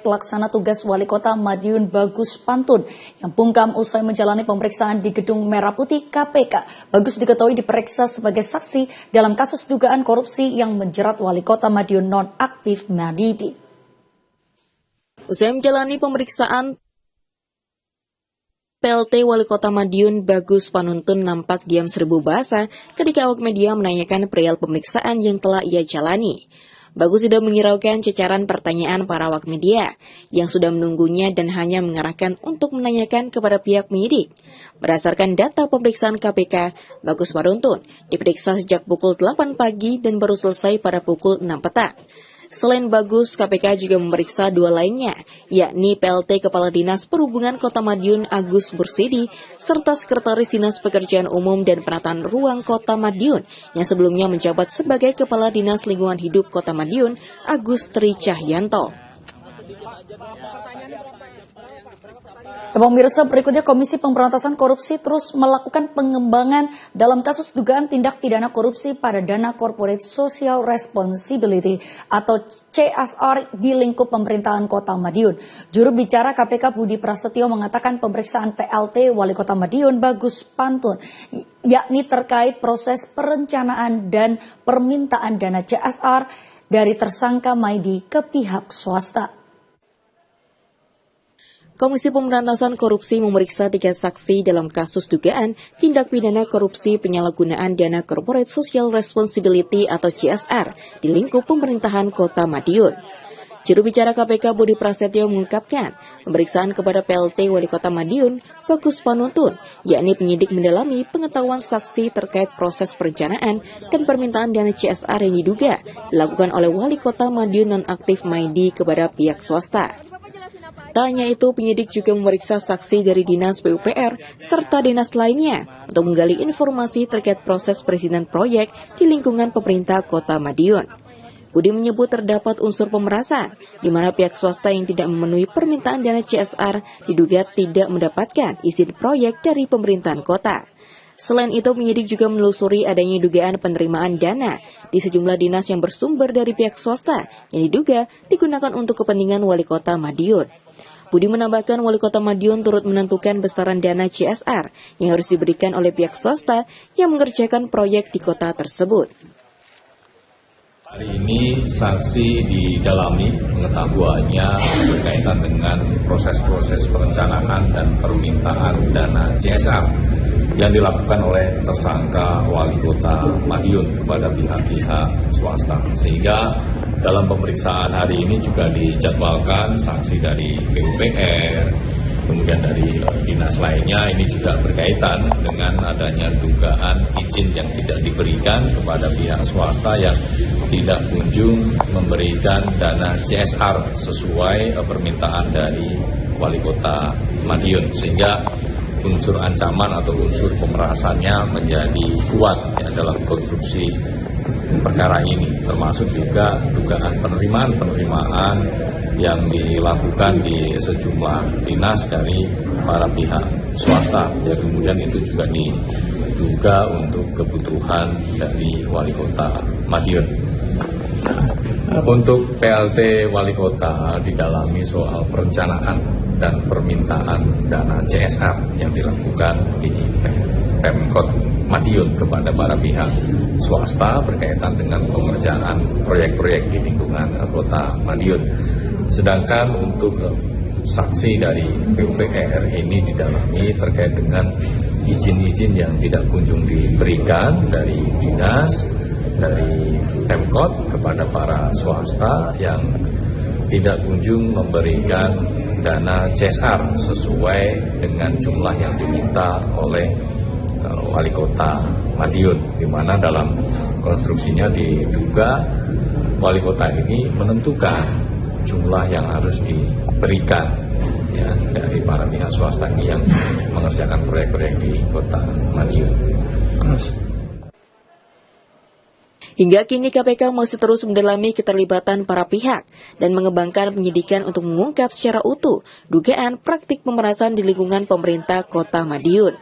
terkait pelaksana tugas Wali Kota Madiun Bagus Pantun yang bungkam usai menjalani pemeriksaan di Gedung Merah Putih KPK. Bagus diketahui diperiksa sebagai saksi dalam kasus dugaan korupsi yang menjerat Wali Kota Madiun nonaktif Madidi. Usai menjalani pemeriksaan, PLT Wali Kota Madiun Bagus Panuntun nampak diam serbu bahasa ketika awak media menanyakan perihal pemeriksaan yang telah ia jalani. Bagus tidak menghiraukan cecaran pertanyaan para awak media yang sudah menunggunya dan hanya mengarahkan untuk menanyakan kepada pihak penyidik. Berdasarkan data pemeriksaan KPK, Bagus Panuntun diperiksa sejak pukul 8 pagi dan baru selesai pada pukul 6 petang. Selain Bagus, KPK juga memeriksa dua lainnya, yakni PLT Kepala Dinas Perhubungan Kota Madiun Agus Bursidi, serta Sekretaris Dinas Pekerjaan Umum dan Penataan Ruang Kota Madiun, yang sebelumnya menjabat sebagai Kepala Dinas Lingkungan Hidup Kota Madiun, Agus Tri Cahyanto. Pemirsa, berikutnya Komisi Pemberantasan Korupsi terus melakukan pengembangan dalam kasus dugaan tindak pidana korupsi pada dana Corporate Social Responsibility atau CSR di lingkup pemerintahan Kota Madiun. Juru bicara KPK Budi Prasetyo mengatakan pemeriksaan PLT Wali Kota Madiun Bagus Pantun yakni terkait proses perencanaan dan permintaan dana CSR dari tersangka Maidi ke pihak swasta. Komisi Pemberantasan Korupsi memeriksa 3 saksi dalam kasus dugaan tindak pidana korupsi penyalahgunaan dana Corporate Social Responsibility atau CSR di lingkup pemerintahan Kota Madiun. Juru bicara KPK Budi Prasetyo mengungkapkan pemeriksaan kepada PLT Wali Kota Madiun Bagus Panuntun, yakni penyidik mendalami pengetahuan saksi terkait proses perencanaan dan permintaan dana CSR yang diduga dilakukan oleh Wali Kota Madiun nonaktif Maidi kepada pihak swasta. Tak hanya itu, penyidik juga memeriksa saksi dari Dinas PUPR serta dinas lainnya untuk menggali informasi terkait proses perizinan proyek di lingkungan pemerintah Kota Madiun. Budi menyebut terdapat unsur pemerasan, di mana pihak swasta yang tidak memenuhi permintaan dana CSR diduga tidak mendapatkan izin proyek dari pemerintahan kota. Selain itu, penyidik juga menelusuri adanya dugaan penerimaan dana di sejumlah dinas yang bersumber dari pihak swasta yang diduga digunakan untuk kepentingan Wali Kota Madiun. Budi menambahkan Wali Kota Madiun turut menentukan besaran dana CSR yang harus diberikan oleh pihak swasta yang mengerjakan proyek di kota tersebut. Hari ini saksi didalami pengetahuannya berkaitan dengan proses-proses perencanaan dan permintaan dana CSR yang dilakukan oleh tersangka Wali Kota Madiun kepada pihak-pihak swasta. Sehingga dalam pemeriksaan hari ini juga dijadwalkan saksi dari PUPR, kemudian dari dinas lainnya. Ini juga berkaitan dengan adanya dugaan izin yang tidak diberikan kepada pihak swasta yang tidak kunjung memberikan dana CSR sesuai permintaan dari Wali Kota Madiun, sehingga unsur ancaman atau unsur pemerasannya menjadi kuat ya, dalam konstruksi perkara ini, termasuk juga dugaan penerimaan yang dilakukan di sejumlah dinas dari para pihak swasta. Ya, kemudian itu juga diduga untuk kebutuhan dari Wali Kota Madiun. Untuk PLT Wali Kota didalami soal perencanaan dan permintaan dana CSR yang dilakukan di Pemkot Madiun kepada para pihak swasta berkaitan dengan pengerjaan proyek-proyek di lingkungan Kota Madiun. Sedangkan untuk saksi dari PUPR ini didalami terkait dengan izin-izin yang tidak kunjung diberikan dari dinas, dari Pemkot kepada para swasta yang tidak kunjung memberikan dana CSR sesuai dengan jumlah yang diminta oleh Wali Kota Madiun, di mana dalam konstruksinya diduga Wali Kota ini menentukan jumlah yang harus diberikan ya, dari para pihak swasta ini yang mengerjakan proyek-proyek di Kota Madiun. Hingga kini KPK masih terus mendalami keterlibatan para pihak dan mengembangkan penyidikan untuk mengungkap secara utuh dugaan praktik pemerasan di lingkungan pemerintah Kota Madiun.